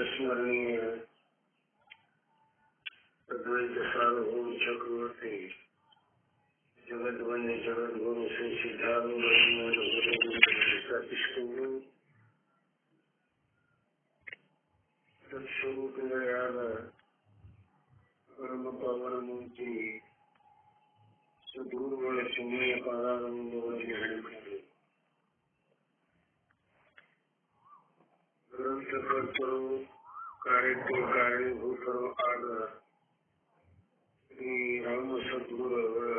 स्मरणीय अद्वैत सार्वभौम चक्रवर्ती जगत बने जगत गुरु से सिद्धारूढ़ तत्स्वरूप परम पावन मूर्ति सुदूर चिन्मय पादानंद ग्रंथ कर्तरो ಕಾರ್ಯಕ್ಕೆ ಕಾರಣೀಭೂತರು ಆದ ಶ್ರೀ ರಾಮ ಸದ್ಗುರುಗಳ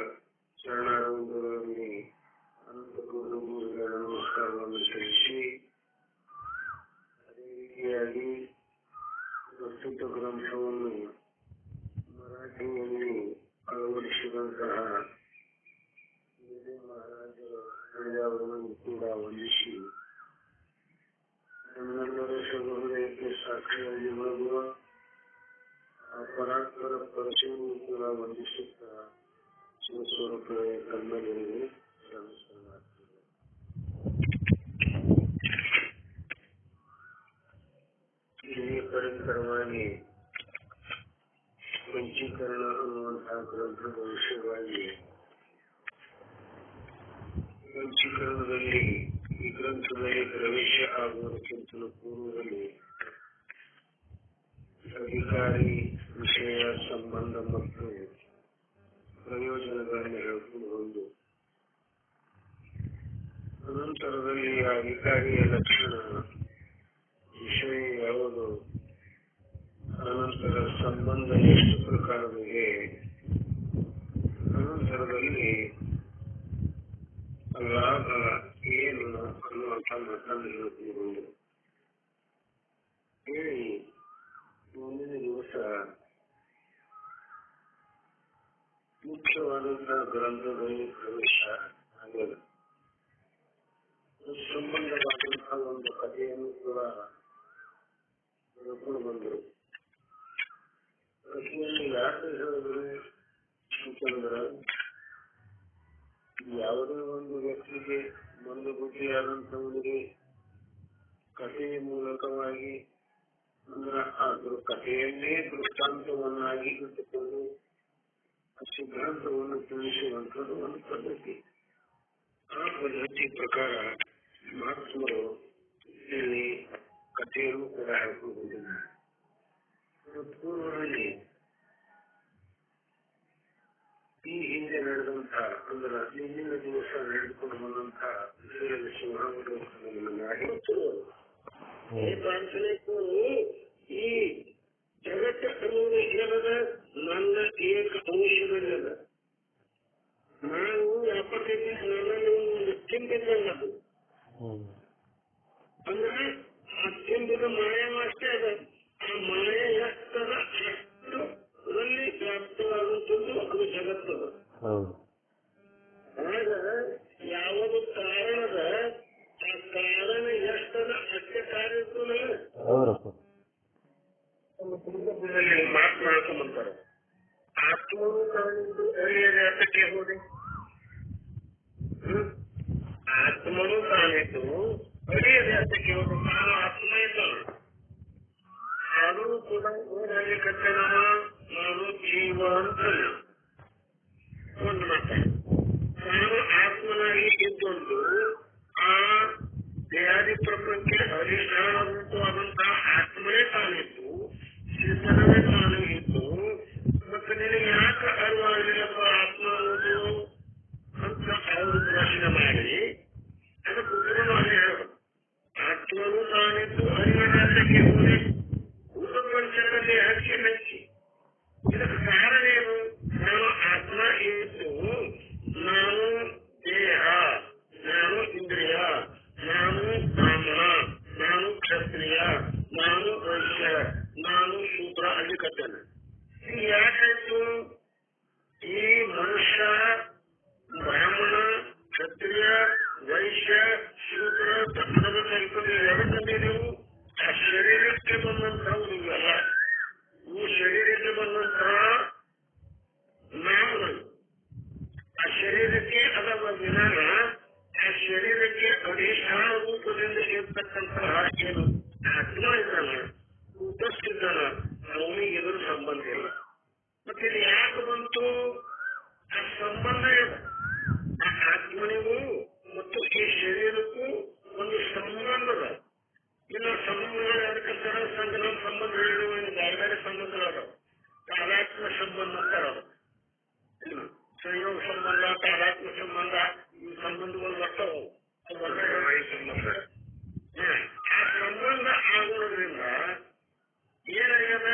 ಚರಣಾರವಿಂದಗಳಲ್ಲಿ ಅನಂತ ಗುರುಗಳಿಗೆ ನಮಸ್ಕಾರವನ್ನು ಸಲ್ಲಿಸಿ, ಅದೇ ರೀತಿಯಾಗಿ ಪ್ರಸ್ತುತ ಗ್ರಂಥವನ್ನು ಮರಾಠಿಯಲ್ಲಿ ಅಳವಡಿಸಿದಂತಹ ಮಹಾರಾಜರ ಅವರನ್ನು ಕೂಡ ವಂದಿಸಿ, ನಮ್ಮೆಲ್ಲರ ಸಹೃದಯಕ್ಕೆ ಸಾಕ್ಷಿಯಾಗಿ ಬರುವ ಆ ಪರಾತ್ಪರ ಪರಶಿವನು ಕೂಡ ವಂದಿಸುತ್ತಾ ಶಿವಸ್ವರೂಪ ಕನ್ನಡಗಳಿಗೆ ಶ್ರಮಿಸಲಾಗ್ತದೆ. ಇಲ್ಲಿ ಪರಂಪರವಾಗಿ ಪಂಚೀಕರಣ ಅನ್ನುವಂತಹ ಗ್ರಂಥದ ವಿಷಯವಾಗಿ ಪಂಚೀಕರಣದಲ್ಲಿ ಈ ಗ್ರಂಥದಲ್ಲಿ ಪ್ರವೇಶ ಆಗುವುದಕ್ಕಿಂತಲೂ ಪೂರ್ವದಲ್ಲಿ ಅಧಿಕಾರಿ ವಿಷಯ ಸಂಬಂಧ ಮತ್ತು ಪ್ರಯೋಜನಗಳನ್ನು ಹೇಳ್ಕೊಂಡು ಬಂದು, ಅನಂತರದಲ್ಲಿ ಆ ಅಧಿಕಾರಿಯ ಲಕ್ಷಣ ವಿಷಯ ಯಾವುದು, ಅನಂತರ ಸಂಬಂಧ ಎಷ್ಟು ಪ್ರಕಾರವಿದೆ, ಅನಂತರದಲ್ಲಿ ಲಾಭ ಏನು ಅನ್ನುವಂಥ ಮಾತನ್ನು ಹೇಳ್ಕೊಂಡು ಹೇಳಿ ಮುಂದಿನ ದಿವಸ ಮುಖ್ಯವಾದಂತಹ ಗ್ರಂಥದಲ್ಲಿ ಪ್ರವೇಶ ಆಗಲ್ಲ. ಸಂಬಂಧವಾದಂತಹ ಒಂದು ಕಥೆಯನ್ನು ಕೂಡ ಹೇಳ್ಕೊಂಡು ಬಂದರು. ಕಥೆಯನ್ನು ಯಾಕೆ ಹೇಳಿದ್ರು ಅಂತಂದ್ರೆ, ಯಾವುದೇ ಒಂದು ವ್ಯಕ್ತಿಗೆ ಮಂದಬುದ್ಧಿಯಾದಂಥವನಿಗೆ ಕಥೆಯ ಮೂಲಕವಾಗಿ ಅಂದ್ರೆ ಅದ್ರ ಕಥೆಯನ್ನೇ ದೃಷ್ಟಾಂತವನ್ನಾಗಿ ಇಟ್ಟುಕೊಂಡು ಆ ಸಿದ್ಧಾಂತವನ್ನು ತಿಳಿಸುವಂಥದ್ದು ಒಂದು ಪದ್ಧತಿ. ಆ ಪದ್ಧತಿ ಪ್ರಕಾರ ಮಹಾತ್ಮರು ಇಲ್ಲಿ ಕಥೆಯನ್ನು ಕೂಡ ಹೇಳ್ಕೊಂಡು ಬಂದಿದ್ದಾರೆ. ಪೂರ್ವದಲ್ಲಿ ಈ ಹಿಂದೆ ನಡೆದಂತ ಅಂದ್ರೆ ಹಿಂದಿನ ದಿವಸ ನಡೆದುಕೊಂಡು ಬಂದಂತ ಈ ಜಗತ್ತು ಅನ್ನುವುದು ಏನದ, ನನ್ನ ಏಕ ಅಂಶದಲ್ಲದ. ನಾವು 75 ನನ್ನಲ್ಲಿ ಒಂದು ಚಿಂತಿದ್ದಂಗದು ಅಂದ್ರೆ ಆ ಚಿಂತಿದ ಮಾಯವಷ್ಟೇ ಅದ. ಆ ಮಾಯ ಎಷ್ಟದ ಅಷ್ಟು ಅದರಲ್ಲಿ ವ್ಯಾಪ್ತವಾಗುವಂಥದ್ದು ಅದು ಜಗತ್ತದ. ಆಗ ಯಾವುದು ಕಾರಣದ ಆ ಕಾರಣ ಎಷ್ಟದ ಅಷ್ಟೇ ಕಾರ್ಯದಲ್ಲಿ ಮಾತನಾಡ್ಕೊಂಬಂತಾರೆ. ಆತ್ಮನು ತಾನಿದ್ದು ಅರಿಯದೆ ಅರ್ಥಕ್ಕೆ ಹೋದೆ. ಆತ್ಮನು ತಾನಿದ್ದು ಅರಿಯದೆ ಅರ್ಥಕ್ಕೆ ಹೋದೆ. ನಾನು ಆತ್ಮ ಇದ್ದಾನೆ, ಅದು ಕೂಡ ಓದಲಿಕ್ಕೆ ನಾನು ಜೀವ ಅಂತಲ್ಲ. ಒಂದು ಮಾತಾಡ, ನಾನು ಆತ್ಮನಾಗಿ ಇದ್ದುಕೊಂಡು ಆ ದೇಹಾದಿ ಪ್ರಪಂಚ ಅಧಿಷ್ಠಾನವಂತವಾದಂತಹ ಆತ್ಮ ಬಂದಂತವು ಇವೆಲ್ಲ. ಇವು ಶರೀರಕ್ಕೆ ಬಂದಂತಹ ನಾಮಗಳು. ಆ ಶರೀರಕ್ಕೆ ಅದವ ವಿಧಾನ, ಆ ಶರೀರಕ್ಕೆ ಅಧಿಷ್ಠಾನ ರೂಪದಿಂದ ಇರ್ತಕ್ಕಂತಹ ಏನು ಆತ್ಮ ಇದ್ದಾನ, ಉಪಸ್ಥಿತಾನ, ಅವನಿಗೆ ಇದರ ಸಂಬಂಧ ಇಲ್ಲ. ಮತ್ತೆ ಇದು ಯಾಕೆ ಬಂತು? ಆ ಸಂಬಂಧ ಇದೆ. ಆ ಆತ್ಮನಿಗೂ ಮತ್ತು ಈ ಶರೀರಕ್ಕೂ ಒಂದು ಸಂಬಂಧದ. ಇನ್ನು ಸಂಬಂಧಗಳು ಅದಕ್ಕಂತಾರ ಸಂಘ ಸಂಬಂಧ ಹೇಳಿರುವ ಬೇರೆ ಬೇರೆ ಸಂಬಂಧಗಳದಾವ. ತಾದಾತ್ಮ ಸಂಬಂಧ ಅಂತಾರ. ಸಂಯೋಗ ಸಂಬಂಧ, ತಾದಾತ್ಮ ಸಂಬಂಧ, ಈ ಸಂಬಂಧಗಳು ಬರ್ತಾವು. ಸಂಬಂಧ ಆ ಸಂಬಂಧ ಆಗೋದ್ರಿಂದ ಏನಾಗ್ಯದ?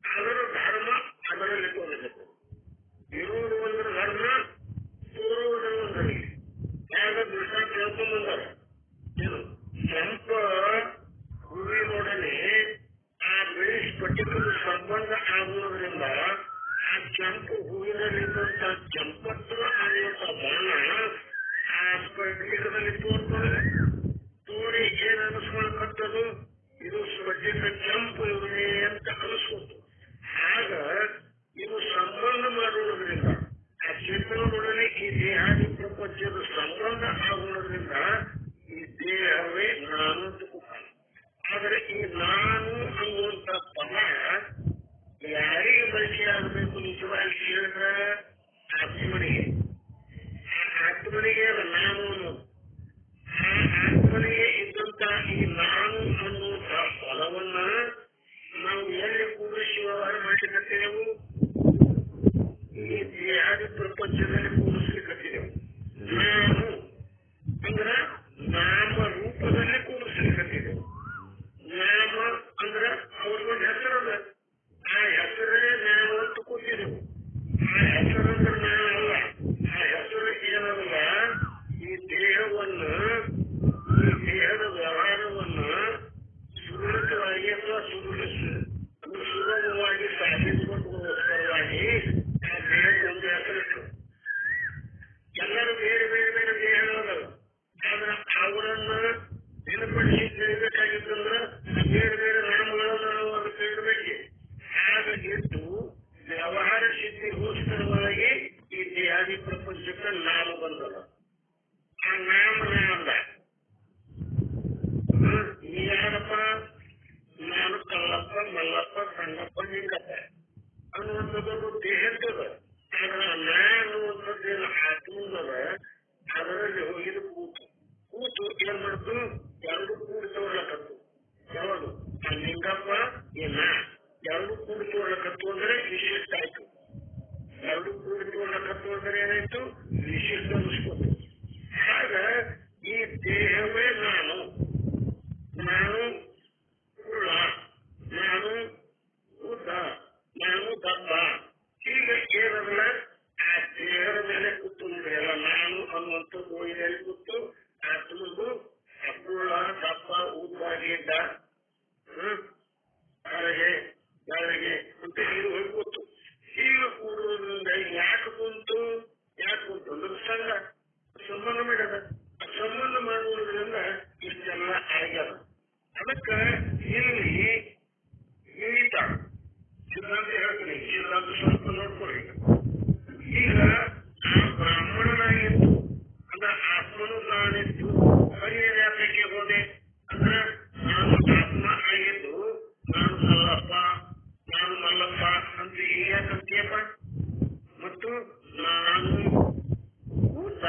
ಅದರ ಧರ್ಮ ಅದರಲ್ಲಿ ತೋರಿಸಬೇಕು. ಇರುವುದು ಒಂದು ಧರ್ಮ, ತೋರುವುದು ಒಂದರಲ್ಲಿ. ಆಗ ದೃಷ್ಟ ಕೇಳ್ಕೊಂಡ್ಬಂದಾರ. ಏನು ಕೆಂಪ ಹೂವಿನೊಡನೆ ಆ ಬಿಳಿ ಸ್ಫಟಿಕದ ಸಂಬಂಧ ಆಗುವುದರಿಂದ ಆ ಕೆಂಪು ಹೂವಿನಲ್ಲಿದ್ದಂತ ಕೆಂಪತ್ತು ಅನ್ನುವಂಥ ಬಣ್ಣ ಆ ಸ್ಫಟಿಕದಲ್ಲಿ ತೋರ್ತದೆ. ತೋರಿ ಏನ್ ಅನಿಸ್ಕೊಳ್ಕತ್ತದು? ಇದು ಸ್ಫಟಿಕ ಕೆಂಪು ಇರುವೆ ಅಂತ ಅನಿಸ್ಕೊತು. ಆಗ ಇದು ಸಂಬಂಧ ಮಾಡುವುದರಿಂದ ಆ ಚೇತನದೊಡನೆ ಈ ದೇಹಾದಿ ಪ್ರಪಂಚದ ಸಂಬಂಧ ಆಗುವುದರಿಂದ ಈ ದೇಹವೇ ನಾನು ತಗೋತಾನೆ. ಆದರೆ ಈ ನಾನು ಅನ್ನುವಂಥ ಪದ ಯಾರಿಗೆ ಬಳಕೆ ಆಗಬೇಕು? ನಿಜವಾಗಿ ಹೇಳಿದ್ರೆ ಆತ್ಮನಿಗೆ. ಆ ಆತ್ಮನಿಗೆ ನಾನು ಅನ್ನೋದು. ಆ ಆತ್ಮನಿಗೆ ಇದ್ದಂತ ಈ ನಾನು ಅನ್ನುವಂಥ ಪದವನ್ನ ನಾವು ಎಲ್ಲಿ ಕೂಡಿಸಿ ವ್ಯವಹಾರ ಮಾಡಲಿಕ್ಕತ್ತೇವು? ಈ ದೇಹಾದಿ ಪ್ರಪಂಚದಲ್ಲಿ ಕೂಡಿಸ್ಲಿಕ್ಕತ್ತಿದೆವು. ನಾನು ಅಂದ್ರ ನಾಮ ರೂಪದಲ್ಲಿ ಕೂಡಿಸ್ಲಿಕ್ಕತ್ತಿದೆವು. ನಾಮ ಅಂದ್ರ ಅವ್ರಿಗೊಂದು ಹೆಸರದ. ಆ ಹೆಸರೇ ನಾವು ಅಂತ ಕೂತಿದೆವು. ಆ ಹೆಸರಂದ್ರೆ ನಾನಲ್ಲ. ಆ ಹೆಸರು ಏನಲ್ಲ, ಈ ದೇಹವನ್ನ, ಈ ದೇಹದ ವ್ಯವಹಾರವನ್ನ ಸುಲಭವಾಗಿ ಅಥವಾ ಸುಗಮವಾಗಿ ಸಾಧಿಸಿಕೊಳ್ಳುವುದಕ್ಕೋಸ್ಕರವಾಗಿ ಆ ದೇಹಕ್ಕೆ ಒಂದು ಹೆಸರಿಟ್ಟು. ಎಲ್ಲರೂ ಬೇರೆ ಬೇರೆ ಬೇರೆ ದೇಹಗಳದಾವ. ಆದ್ರೆ ಅವರನ್ನ ನೆನಪಡಿಸಿ ತಿಳಿಬೇಕಾಗಿತ್ತಂದ್ರ ಬೇರೆ ಬೇರೆ ನಾಮಗಳನ್ನ ನಾವು ಅದಕ್ಕೆ ಇಡಬೇಕು. ಆಗ ಇಟ್ಟು ವ್ಯವಹಾರ ಸಿದ್ಧಿಗೋಸ್ಕರವಾಗಿ ಈ ದೇಹಾದಿ ಪ್ರಪಂಚಕ್ಕೆ ನಾಮ ಬಂದದ. ಆ ನಾಮ ನಾಮದ ನೀ ಯಾರಪ್ಪ? ನಾನು ಕಲ್ಲಪ್ಪ, ಮಲ್ಲಪ್ಪ, ಸಂಗಪ್ಪ, ನಿಂಗಪ್ಪ ಅನ್ನುವಂಥದ್ದು ದೇಹದ್ದದ. ಆದ್ರೆ ನಾನು ಅನ್ನುವಂಥದ್ದೇನು ಆತ್ಮದದ, ಅದರಲ್ಲಿ ಹೋಗಿದ್ದು ಕೂತು ಏನ್ ಮಾಡ್ತು? ಎರಡು ಕೂಡಿ ತೋರ್ಲಕತ್ತು. ಯಾವುದು? ಆ ಲಿಂಗಪ್ಪ ಏನ ಎರಡು ಕೂಡಿ ತೋರ್ಲಕತ್ತು ಅಂದ್ರೆ ವಿಶಿಷ್ಟ ಆಯ್ತು. ಎರಡು ಕೂಡಿ ತೋರ್ಲಕತ್ತು ಅಂದ್ರೆ ಏನಾಯ್ತು? ವಿಶಿಷ್ಟ ಅನಿಸ್ಕೊತು. ಆಗ ಈ ದೇಹವೇ ನಾನು. ನಾನು ಕುಳ್ಳ, ನಾನು ಉದ್ದ, ನಾನು ದಪ್ಪ. ಈಗ ಏನಲ್ಲ ಆ ದೇಹದ ಮೇಲೆ ಕೂತು ಎಲ್ಲ ನಾನು ಅನ್ನುವಂಥದ್ದು ಇದೆಲ್ಲಿ ಕೂತು ಆತ್ಮದು ಕುಳ್ಳ, ದಪ್ಪ, ಉದ್ದ, ಗಿಡ್ಡ, ಹೊರಗೆ ಬೆಳಗ್ಗೆ ಅಂತ ಇದು ಹೋಗಿ ಕೂತು. ಈಗ ಕೂಡುವುದರಿಂದ ಯಾಕೆ ಕುಂತು ಅಂದ್ರೆ ಸಂಬಂಧ ಮಾಡ್ಯದ. ಸಂಬಂಧ ಮಾಡುವುದರಿಂದ ಇಷ್ಟೆಲ್ಲ ಆಗ್ಯದ. ಅದಕ್ಕೆ ಇಲ್ಲಿ ಗೀತ ಸಿದ್ಧಾಂತ ಹೇಳ್ತೀನಿ. ಸಿದ್ಧಾಂತ ಸ್ವಲ್ಪ ನೋಡ್ಕೊಳ್ಳಿ. ಈಗ ಆ ಬ್ರಾಹ್ಮಣನಾಗಿತ್ತು ಅಂದ್ರೆ ಆತ್ಮನು ತಾನಿತ್ತು. ಹರಿಯ ವ್ಯಾಪಕ್ಕೆ ಹೋದೆ ಅಂದ್ರೆ ನಾನು ಆತ್ಮ ಆಗಿದ್ದು ನಾನು ಕಲ್ಲಪ್ಪ, ನಾನು ಮಲ್ಲಪ್ಪ ಅಂತ ಈಗ ಯಾಕಂತೀಯಪ್ಪ? ಮತ್ತು ನಾನು ಊಟ,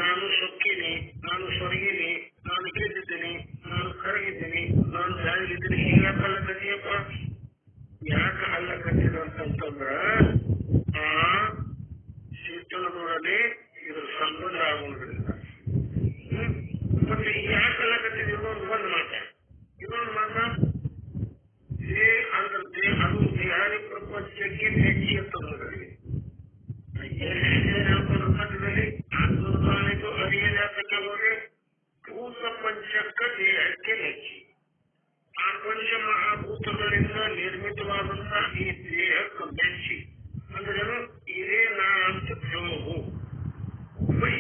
ನಾನು ಸೊಕ್ಕಿನಿ, ನಾನು ಸೊರಗಿನಿ, ನಾನು ಗೆದ್ದಿದ್ದೀನಿ, ನಾನು ಕರಗಿದ್ದೀನಿ, ನಾನು ಜಾರಿಗಿದ್ದೀನಿ. ಈಗ ಯಾಕಲ್ಲ ಕಟ್ಟಿಯಪ್ಪ? ಯಾಕೆ ಅಲ್ಲ ಕಟ್ಟಿದ ಅಂತಂದ್ರ ಆ ಶೀತಲದೊಡನೆ ಇದ್ರ ಸಂಬಂಧ ಆಗುವುದರಿಂದ. ಮತ್ತೆ ಯಾಕೆಲ್ಲ ಕಟ್ಟಿದ? ಇನ್ನೊಂದು ಮಾತ ಅದು ದೇಹಾದಿ ಪ್ರಪಂಚಕ್ಕೆ ಬೆಂಕಿ ಅಂತ ನೋಡಿದ್ರಿ. ಆತ್ಮನಿಗೂ ಅರಿಯ ಜಾತಕ್ಕೆ ಹೋಗಿ ಭೂತ ಪಂಚಕ ದೇಹಕ್ಕೆ ಬೆಂಕಿ. ಆ ಪಂಚಮಹಾಭೂತಗಳಿಂದ ನಿರ್ಮಿತವಾದಂತಹ ಈ ದೇಹಕ್ಕೆ ಬೆಂಕಿ ಅಂದ್ರೇನು? ಇದೇ ನಾನಂತ ತಿಳಿದು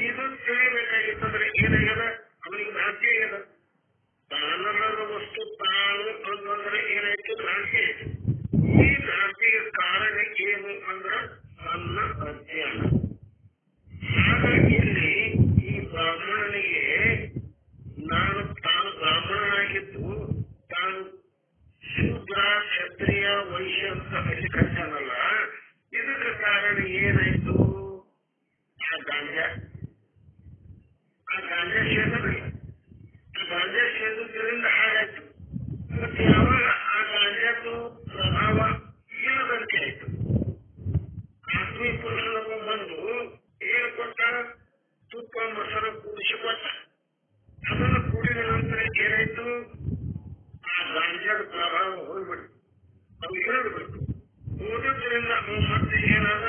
ಇದು ತಿಳಿಯಬೇಕಾಗಿತ್ತಂದ್ರೆ ಏನಾಗ್ಯದ? ಅವನಿಗೆ ಭ್ರಾಂತಿ ಆಗ್ಯದ. ತಾನಲ್ಲದ ವಸ್ತು ತಾನು ಅಂತಂದ್ರೆ ಏನಾಯ್ತು? ಭ್ರಾಂತಿ ಆಯ್ತು. ಈ ಭ್ರಾಂತಿಗೆ ಕಾರಣ ಏನು ಅಂದ್ರೆ ನನ್ನ ಅಜ್ಞಾನ. ಹಾಗಾಗಿ ಇಲ್ಲಿ ಈ ಬ್ರಾಹ್ಮಣನಿಗೆ ತಾನು ಬ್ರಾಹ್ಮಣನಾಗಿದ್ದು ತಾನು ಶೂದ್ರ ಕ್ಷತ್ರಿಯ ವೈಶ್ಯ ಅಂತ ಅಲ್ಲಿ ಕಟ್ಟಾನಲ್ಲ, ಇದಕ್ಕೆ ಕಾರಣ ಏನಾಯ್ತು? ಆ ಗಾಂಜಾ ಸೇರಿಲ್ಲ. ಆ ಗಾಂಜಾ ಸೇರಿದ್ರಿಂದ ಹಾಗಾಯ್ತು. ಮತ್ತೆ ಯಾವಾಗ ಆ ಗಾಂಜಾದು ಪ್ರಭಾವ ಇಲ್ಲದಂತೆ ಆಯ್ತು, ಆತ್ಮೀಯ ಪುರುಷನೊಬ್ಬ ಬಂದು ಏನು ಕೊಟ್ಟ? ತುಪ್ಪ ಮೊಸರು ಕೂಡಿಸಿ ಕೊಟ್ಟ. ಅದನ್ನು ಕೂಡಿದ ನಂತರ ಏನಾಯ್ತು? ಆ ಗಾಂಜಾದ ಪ್ರಭಾವ ಹೋಗ್ಬಿಡ್ತು, ಅದು ಇಳಿದು ಬಿಡ್ತು. ಹೋದ್ರಿಂದ ಮತ್ತೆ ಏನಾದ?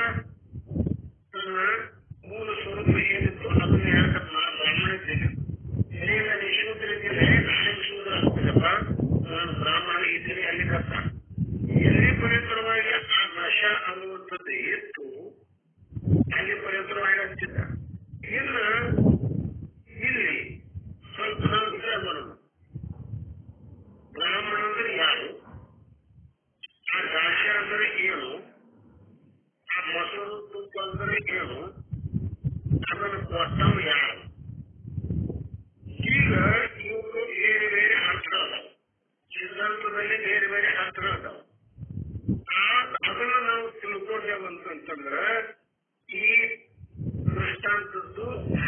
ತನ್ನ ಮೂಲ ಸ್ವರೂಪ ಏನಿತ್ತು ಅದನ್ನ ಹೇಳಕ್ ನಾ ಬ್ರಾಹ್ಮಣ ಇದ್ದೇನೆ, ಏನಿಲ್ಲ ನೀ ಶೂದ್ರ ಇದ್ದೇನೆ, ನಾನೇ ಶೂದ್ರ ಆಗ್ತೀರಪ್ಪ, ನಾನು ಬ್ರಾಹ್ಮಣ ಇದ್ದೀನಿ ಅಲ್ಲಿ ಕಷ್ಟ. ಎಲ್ಲಿ ಪವಿತ್ರವಾಗಿ ಆ ನಶ ಅನ್ನುವಂಥದ್ದು ಇತ್ತು, ಅಲ್ಲಿ ಪವಿತ್ರವಾಗಿ ಅಂತಿದ್ದ. ಇನ್ನು ಇಲ್ಲಿ ಸ್ವಲ್ಪ ನಾವು ವಿಚಾರ ಮಾಡೋಣ. ಬ್ರಾಹ್ಮಣ ಅಂದ್ರೆ ಯಾರು? ಆ ನಾಶ ಅಂದ್ರೆ ಏನು? ಆ ಮೊಸರು ತುಪ್ಪ ಅಂದ್ರೆ ಏನು? ಅದನ್ನು ಕೊಟ್ಟವು ಯಾರು? ಈಗ ಇವರು ಬೇರೆ ಬೇರೆ ಅರ್ಥಗಳು, ಸಿದ್ಧಾಂತದಲ್ಲಿ ಬೇರೆ ಬೇರೆ ಅರ್ಥಗಳು. ಅದನ್ನ ನಾವು ತಿಳ್ಕೊಂಡೇವಂತಂದ್ರೆ ಈ ದೃಷ್ಟಾಂತದ್ದು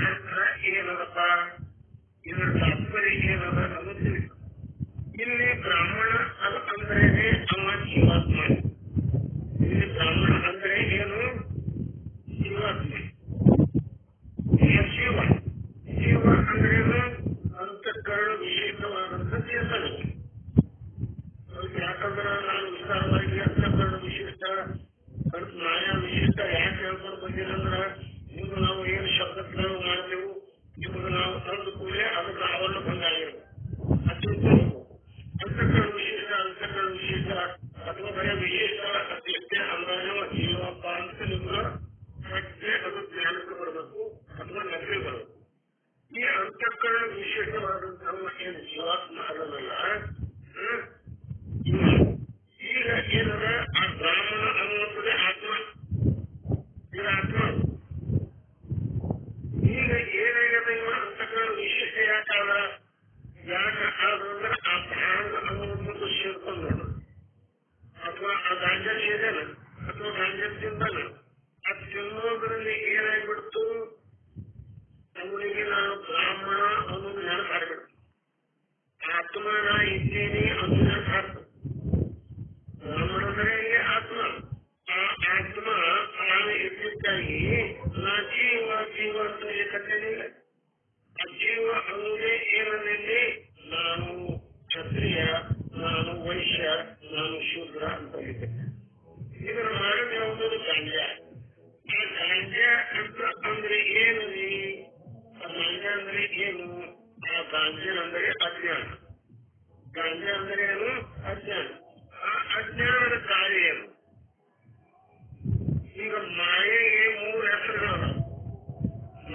ಅರ್ಥ ಏನದಪ್ಪ, ಇದರ ತಾತ್ಪರ್ಯ ಏನದ ಅನ್ನೋದು ತಿಳಿತು. ಇಲ್ಲಿ ಬ್ರಾಹ್ಮಣ ಅಂದ್ರೇನೆ ಅವ ಜೀವಾತ್ಮ. ಇಲ್ಲಿ ಬ್ರಾಹ್ಮಣ ಅಂದ್ರೆ ಏನು? ಜೀವಾತ್ಮ. ಜೀವ ಅಂದ್ರೇನು? ಅಂತಃಕರಣ ವಿಶಿಷ್ಟವಾದಂಥ ಚೇತನ. ಯಾಕಂದ್ರೆ ನಾನು ವಿಸ್ತಾರವಾಗಿ ಅಂತಃಕರಣ ವಿಶಿಷ್ಟ ಮಾಯಾ ವಿಶಿಷ್ಟ ಯಾಕೆ ಹೇಳ್ಕೊಂಡು ಬಂದಿರಂದ್ರ, ನಿಮ್ಗೆ ನಾವು ಏನು ಶಬ್ದ ಪ್ರಯೋಗ ಮಾಡ್ತೇವೆ, ನಿಮ್ಗೆ ನಾವು ತಂದು ಕೂಡಲೇ ಅದಕ್ಕೆ ಅವನ್ನ ಬಂದಾಗಿರ್ಬೇಕು. ಅಂತಃಕರಣ ವಿಶಿಷ್ಟ ಅಥವಾ ಬರೀ ವಿಶಿಷ್ಟ ಅತ್ಯಂತ ಅಂದಾಜ ಜೀವಪ್ಪ ಅಂತ ನಿಮ್ಗೆ ಪ್ರಜ್ಞೆ ಅದು ಜ್ಞಾನಕ್ಕೆ ಬರಬೇಕು ಅಥವಾ ನಗರಿ ಬರಬೇಕು. ಈ ಅಂತಃಕರಣ ವಿಶಿಷ್ಟವಾದಂತಹ ಏನು ಜೀವಾತ್ಮ ಅದನ್ನಲ್ಲ, ಈಗ ಏನದ ಆ ಬ್ರಾಹ್ಮಣ ಅನ್ನುವಂಥದ್ದೇ ಆತ್ಮ. ಈಗ ಆತ್ಮ ಈಗ ಏನಾಗದ ಇವ ಅಂತಃಕರಣ ವಿಶಿಷ್ಟ ಯಾಕಾದ? ಯಾಕಾದ್ರೆ ಆ ಪ್ರಾಣ ಅನ್ನುವಂಥದ್ದು ಸೇರ್ಕೊಂಡು ನೋಡ, ಅಥವಾ ಆ ಗಾಂಜಾ ಸೇದನ ಅಥವಾ ಗಾಂಜಾ ತಿಂದನ, ಅದು ತಿನ್ನೋದ್ರಲ್ಲಿ ಏನಾಗ್ಬಿಡ್ತು? ಅವನಿಗೆ ನಾನು ಬ್ರಾಹ್ಮಣ ಅನ್ನೋದು ನೆನಪಾಗ್ಬಿಡ್ತು. ಆತ್ಮ ನಾ ಇದ್ದೀನಿ ಅನ್ನೋದು ನೆನಪಾಗ್ತು. ಬ್ರಾಹ್ಮಣ ಅಂದ್ರೆ ಆತ್ಮ. ಆ ಆತ್ಮ ನಾನು ಇದ್ದಿದ್ದಾಗಿ ನಾ ಜೀವ ಅಂತ ಕಥೆನಿಲ್ಲ. ಆ ಜೀವ ಅನ್ನೋದೇ ಏನಲ್ಲಿ ನಾನು ಕ್ಷತ್ರಿಯ, ನಾನು ವೈಶ್ಯ, ನಾನು ಶೂದ್ರ ಅಂತ ಇದ್ದೇನೆ. ಇದನ್ನು ಮಾಡಿದ ಯಾವುದು? ಗಾಂಜಾ. ಆ ಗಾಂಜಾ ಅಂತ ಅಂದ್ರೆ ಏನು? ಆ ಗಾಂಜಾ ಅಂದ್ರೆ ಏನು? ಆ ಗಾಂಜಾ ಅಂದ್ರೆ ಅಜ್ಞಾನ. ಗಾಂಜಾ ಅಂದ್ರೆ ಏನು? ಅಜ್ಞಾನ. ಆ ಅಜ್ಞಾನದ ಕಾರ್ಯ ಏನು? ಈಗ ಮಾಯೆಗೆ 3 ಹೆಸರುಗಳಲ್ಲ.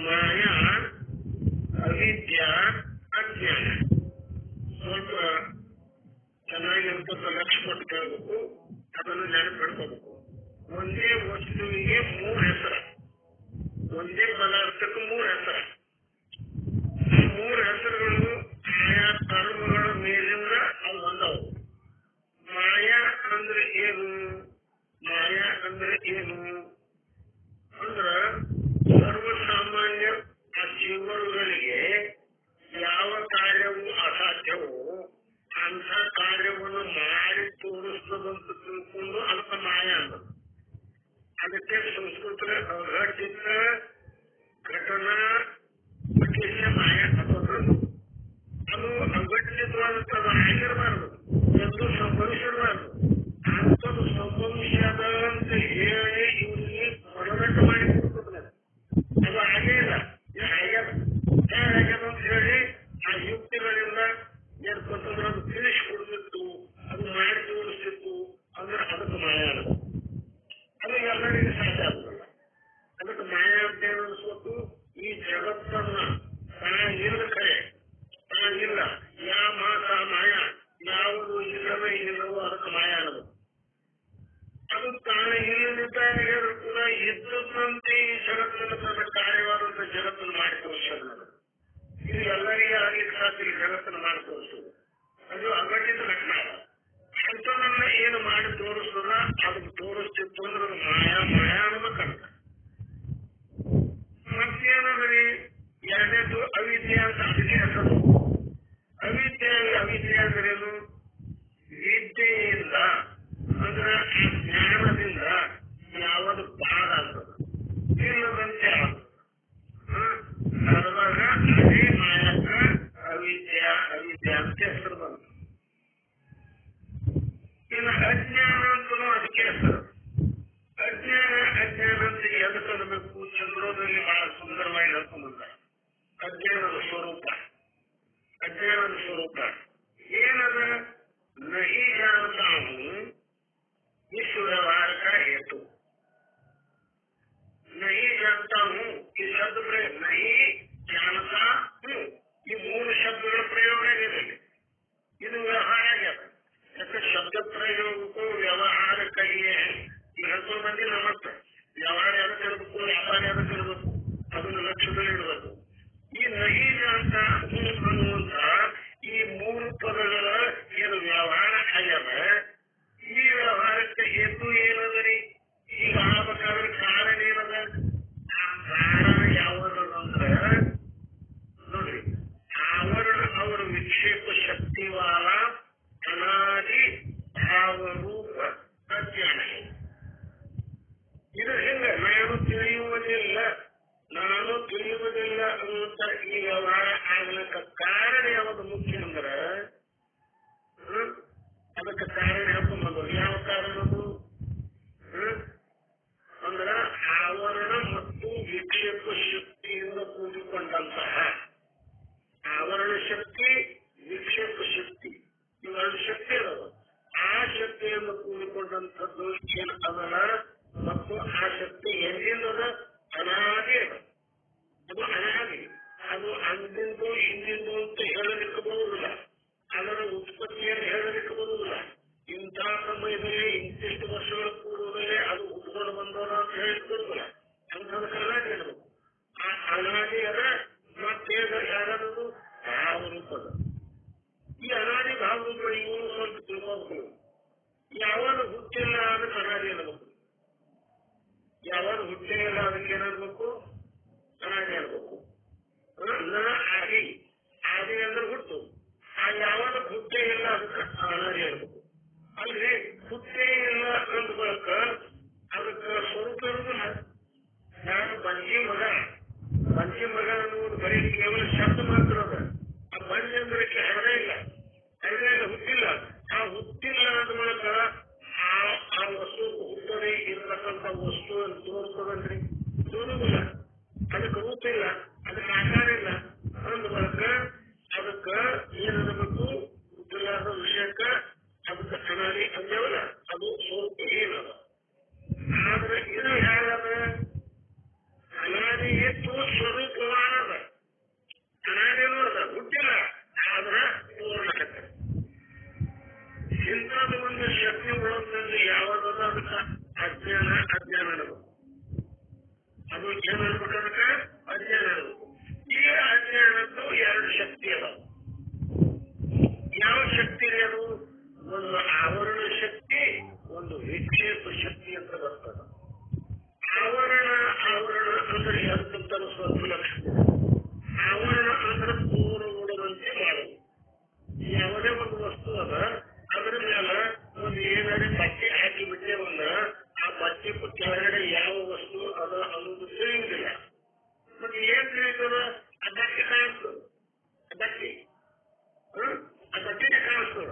ಮಾಯಾ, ಅವಿದ್ಯ, ಅಜ್ಞಾನ. ಸ್ವಲ್ಪ ಚೆನ್ನಾಗಿ ಸ್ವಲ್ಪ ಲಕ್ಷ್ಯ ಕೊಟ್ಟು ಕೇಳಬೇಕು, ಅದನ್ನು ನೆನಪಿಡ್ಕೋಬೇಕು. ಒಂದೇ ವಸ್ತುವಿಗೆ 3 ಹೆಸರು, ಒಂದೇ ಪದಾರ್ಥಕ್ಕೆ 3 ಹೆಸರು. ಆ 3 ಹೆಸರುಗಳು ಆಯಾ ಕರ್ಮಗಳ ಮೇಲಿಂದ ಅವು ಬಂದವು. ಮಾಯಾ ಅಂದ್ರೆ ಏನು? ಮಾಯಾ ಅಂದ್ರೆ ಏನು ಅಂದ್ರ ಸರ್ವಸಾಮಾನ್ಯ ಆ ಜೀವರುಗಳಿಗೆ ಯಾವ ಕಾರ್ಯವು ಅಸಾಧ್ಯವೋ ಅಂತ ಕಾರ್ಯವನ್ನು ಮಾಡಿ ತೋರಿಸ್ತದಂತ ತಿಳ್ಕೊಂಡು ಅದಕ್ಕೆ ಮಾಯ ಅಂತ. ಅದಕ್ಕೆ ಸಂಸ್ಕೃತ ಅಘಟಿತ ಘಟನಾ ವಿಶೇಷ ಮಾಯ ಅನ್ನೋದು. ಅದು ಅಘಟಿತವಾದಂಥದ್ದು ಆಗಿರಬಾರದು, ಎಂದು ಸಂಭವಿಸಿರಬಾರದು. ಅಂಥದ್ದು ಸಂಭವಿಸದ ಅಂತ ಹೇಳಿ ಇವರಿಗೆ ಮನದಟ್ಟು ಮಾಡಿ ಕೊಡ್ತದೆ. ಅದು ಹಾಗೇ ಇಲ್ಲ, ಆಗ್ಯದ ಅಂತ ಹೇಳಿ ಆ ಯುಕ್ತಿಗಳಿಂದ ಏರ್ಪಟ್ಟಂದ್ರೆ ಅದು ತಿಳಿಸಿಕೊಡ್ತಿತ್ತು, ಅದು ಮಾಡಿ ತೋರಿಸ್ತಿತ್ತು ಅಂದ್ರೆ ಅದಕ್ಕೆ ಮಾಯ ಅನ್ನೋದು. ಅದು ಎಲ್ಲರಿಗೂ ಸಾಧ್ಯ ಆಗುದಿಲ್ಲ. ಅದಕ್ಕೆ ಮಾಯ ಅಂತ ಏನು ಅನಿಸ್ಬೇಕು? ಈ ಜಗತ್ತನ್ನ ತಾನಿಲ್ಲ, ಕರೆ ತಾನಿಲ್ಲ, ಯಾ ಮಾತ ಮಾಯ ಜಗತ್ತನ್ನು ತನ್ನ ಕಾರ್ಯವಾದಂತ ಜಗತ್ತನ್ನು ಮಾಡಿ ತೋರಿಸೋದು. ಇದು ಎಲ್ಲರಿಗೆ ಆಗ್ಲಿಕ್ಕೆ ಸಾಧ್ಯ. ಜಗತ್ತನ್ನು ಮಾಡಿ ತೋರಿಸೋದು ಅದು ಅಘಟಿತ ಘಟನೆ. ಅಂಥದನ್ನ ಏನು ಮಾಡಿ ತೋರಿಸ್ತದ ಅದಕ್ಕೆ ತೋರಿಸ್ತಿತ್ತು ಅಂದ್ರೆ ಮಾಯಾ ಅನ್ನೋದು ಕಂಡ. ಮತ್ತೇನಂದ್ರೆ ಎರಡನೇದು ಅವಿದ್ಯೆ ಅಂತ ಅದಕ್ಕೆ ಹೆಸರು. ಅವಿದ್ಯೆ ಅಂದ್ರೇನು? ವಿದ್ಯೆಯಿಂದ ಅಂದ್ರೆ ಜ್ಞಾನದಿಂದ ಯಾವುದು ಪಾದ ಆಗ್ತದೆ ಇಲ್ಲದಂತೆ ಆಗ್ತದೆ. ಅವಾಗ ಅದೇ ಮಾಯಕ ಅವಿದ್ಯೆ ಅಂತ ಹೆಸರು ಬಂತು. ಇನ್ನು ಅಜ್ಞಾನ ಅಂತಲೂ ಅದಕ್ಕೆ ಹೆಸರು. ಅಜ್ಞಾನ ಅಂತ ಎದಕ್ಕೆ ಅನ್ನಬೇಕು? ಚಂದ್ರೋದಲ್ಲಿ ಬಹಳ ಸುಂದರವಾಗಿ ಹೇಳ್ಕೊಂಡ್ಬಂದ. ಅಜ್ಞಾನದ ಸ್ವರೂಪ ಏನದ? ನಹಿ ಜಾನತಾ ಹೂಂ ವಿಶ್ವ ವ್ಯವಹಾರ का हेतु। नहीं जानता हूँ ಈ ಶಬ್ದ ಪ್ರಯೋಗ, ನಹಿ ಜಾನತಾ ಹೂಂ, ಈ ಮೂರು ಶಬ್ದಗಳ ಪ್ರಯೋಗ ಏನಿದೆ ಇದು ವ್ಯವಹಾರ ಆಗ್ಯದ. ಯಾಕೆ ಶಬ್ದ ಪ್ರಯೋಗಕ್ಕೂ ವ್ಯವಹಾರ ಕೈಯೇ ಹೇಳ್ಕೊಂಡು ಬಂದಿಲ್ಲ. ಮತ್ತೆ ವ್ಯವಹಾರ ಯಾರು ತಿಳ್ಬೇಕು, ವ್ಯಾಪಾರ ಯಾರು ತಿಳ್ಬೇಕು, ಅದನ್ನು ಲಕ್ಷ್ಯದಲ್ಲಿ ಇಡಬೇಕು. ಈ ನಹಿ ಜಾನತಾ ಹೂಂ ಅನ್ನುವಂತ ಈ ಮೂರು ಪದಗಳ ಏನು ವ್ಯವಹಾರ ಆಗ್ಯದ, ಈ ವ್ಯವಹಾರಕ್ಕೆ ಹೇತು ಏನದರಿ? ಈಗ ಆಗ್ಬೇಕಾದ್ರೆ ಕಾರಣ ಏನದ? ಆ ಕಾರಣ ಯಾವುದಂದ್ರೆ ನೋಡ್ರಿ, ಆವರಣ ಅವರ ವಿಕ್ಷೇಪ ಶಕ್ತಿವಾಲ ಅನಾದಿ ಭಾವರೂಪ ಅಜ್ಞಾನ. ಇದು ಹೆಂಗ? ನಾನು ತಿಳಿಯುವುದಿಲ್ಲ ಅನ್ನುವಂತ ಈ ವ್ಯವಹಾರ ಆಗ್ಲಿಕ್ಕೆ ಕಾರಣ ಯಾವುದು ಮುಖ್ಯ ಅಂದ್ರೆ ಅದಕ್ಕೆ ಕಾರಣ ಹೇಳ್ಕೊಂಡ್ಬಂದ್ರು. ಯಾವ ಕಾರಣ ಅದು ಅಂದ್ರ ಆವರಣ ಮತ್ತು ವಿಕ್ಷೇಪ ಶಕ್ತಿಯಿಂದ ಕೂಡಿಕೊಂಡಂತಹ ಆವರಣ ಶಕ್ತಿ, ವಿಕ್ಷೇಪ ಶಕ್ತಿ, ಇವೆರಡು ಶಕ್ತಿ ಅದಾವ. ಆ ಶಕ್ತಿಯನ್ನು ಕೂಡಿಕೊಂಡಂಥದ್ದು ಏನು ಅದಲ್ಲ. ಮತ್ತು ಆ ಶಕ್ತಿ ಎಲ್ಲಿಂದದ? ಅನಾದಿ ಅದ. ಅದು ಅನಾದಿ. ಅದು ಅಂದಿಂದು ಹಿಂದಿಂದು ಅಂತ ಹೇಳಲಿಕ್ಕೆ ಬರುವುದಿಲ್ಲ. ಅದರ ಉತ್ಪತ್ತಿಯನ್ನು ಹೇಳಲಿಕ್ಕೆ ಬರುವುದಿಲ್ಲ. ಇಂಥ ಸಮಯದಲ್ಲಿ ಇಂತಿಷ್ಟು ವರ್ಷಗಳ ಪೂರ್ವದಲ್ಲೇ ಅದು ಉಟ್ಕೊಂಡು ಬಂದವರ ಅಂತ ಹೇಳಿಕ್ ಬರುವುದಿಲ್ಲ. ಅಂಥದ್ದು ಅನಾದಿ ಅನ್ನಬೇಕು. ಆ ಅನಾದಿ ಅದ. ಮತ್ತೆ ಯಾರದು? ಭಾವರೂಪದ. ಈ ಅನಾದಿ ಭಾವರೂಪ ಇವನು ಸ್ವಲ್ಪ ತಿಳ್ಕೋಬೇಕು. ಯಾವಾಗ ಹುಟ್ಟಿಲ್ಲ ಅದಕ್ಕೆ ಅನಾದಿ ಅನ್ನಬೇಕು. ಯಾವಾಗ ಹುಟ್ಟೇ ಇಲ್ಲ ಅದಕ್ಕೆ ಏನಾಗಬೇಕು? ಅನಾದಿ ಅನ್ನಬೇಕು. ಆದಿ ಅಂದ್ರೆ ಹುಟ್ಟು. ಆ ಯಾವಾಗ ಹುಟ್ಟೇ ಇಲ್ಲ ಅದಕ್ಕೆ ಅನಾದಿ ಅನ್ನಬೇಕು. ಅಲ್ಲಿ ಹುಟ್ಟೇ ಇಲ್ಲ ಅಂದ ಬಳಿಕ ಅದಕ್ಕೆ ಸ್ವರೂಪ ಇರುವುದಿಲ್ಲ. ನಾನು ಬಂಜಿ ಮಗ ಅನ್ನುವುದು ಬರೀ ಕೇವಲ ಶಬ್ದ ಮಾತ್ರ ಅದ. ಆ ಬಂಜಿ ಅಂದ್ರೆ ಹೆಸರೇ ಇಲ್ಲ, ಹುಟ್ಟಿಲ್ಲ. ಆ ಹುಟ್ಟಿಲ್ಲ ಅಂದ ಬಳಿಕ ಆ ವಸ್ತು ಹುಟ್ಟದೆ ಇರತಕ್ಕಂಥ ವಸ್ತು ಅಂತ ತೋರಿಸ್ತದಲ್ರಿ? ತೋರುವುದಿಲ್ಲ. ಅದಕ್ಕೆ ರೂಪ ಇಲ್ಲ, ಅದಕ್ಕೆ ಆಕಾರ ಇಲ್ಲ ಅಂದ ಬಳಿಕ ಅದಕ್ಕೆ ಏನಬೇಕು? ಹುಟ್ಟಿല്ലാದ ವಿಷಯಕ್ಕೆ ಅದಕ್ಕೆ ಅನಾದಿ ಅಂದೇವಲ್ಲ, ಅದು ಸ್ವರೂಪ ಏನದ. ಆದ್ರೆ ಇದು ಹೇಳದ ಅನಾದಿ ಹೆಚ್ಚು ಸ್ವರೂಪವಾನದ. ಅನಾದಿನೂ ಅದ, ಹುಟ್ಟಿಲ್ಲ, ಆದ್ರೆ ಪೂರ್ಣಕತೆ. ಇಂಥದ್ದು ಒಂದು ಶಕ್ತಿ ಒಳಗೊಂಡು ಯಾವಾಗದ ಅದಕ್ಕೆ ಅಜ್ಞಾನ ಅನ್ನಬೇಕು. ಅದು ಏನು ಅನ್ಬೇಕು? ಅದಕ್ಕೆ ಅಜ್ಞಾನ ಅನ್ನಬೇಕು. ಈ ಅಜ್ಞಾನದ್ದು ಎರಡು ಶಕ್ತಿ ಅದಾವ. ಯಾವ ಶಕ್ತಿ ಅದು? ಒಂದು ಆವರಣ ಶಕ್ತಿ, ಒಂದು ವಿಕ್ಷೇಪ ಶಕ್ತಿ ಅಂತ ಬರ್ತದ. ಆವರಣ ಅಂದ್ರೆ ಎಂತ ಸ್ವಲ್ಪ ಲಕ್ಷಣ. ಆವರಣ ಅಂದ್ರೆ ಪೂರ್ಣಗೊಳ್ಳುವಂತೆ ಮಾಡುವುದು. ಯಾವುದೇ ಒಂದು ವಸ್ತು ಅದ ಅದರ ಮೇಲೆ ಒಂದು ಏನಾದ್ರೆ ಬಟ್ಟೆ ಹಾಕಿ ಬಿಟ್ಟೇವಲ್ಲ, ಆ ಬಟ್ಟೆ ಕೆಳಗಡೆ ಯಾವ ವಸ್ತು ಅದ ಅನ್ನೋದು ತಿಳಿಯುವುದಿಲ್ಲ. ಮತ್ತೆ ಏನ್ ತಿಳಿತದ? ಆ ಬಟ್ಟೆ ಕಾಣಿಸ್ತದೆ. ಆ ಬಟ್ಟೆಗೆ ಕಾಣಿಸ್ತದೆ.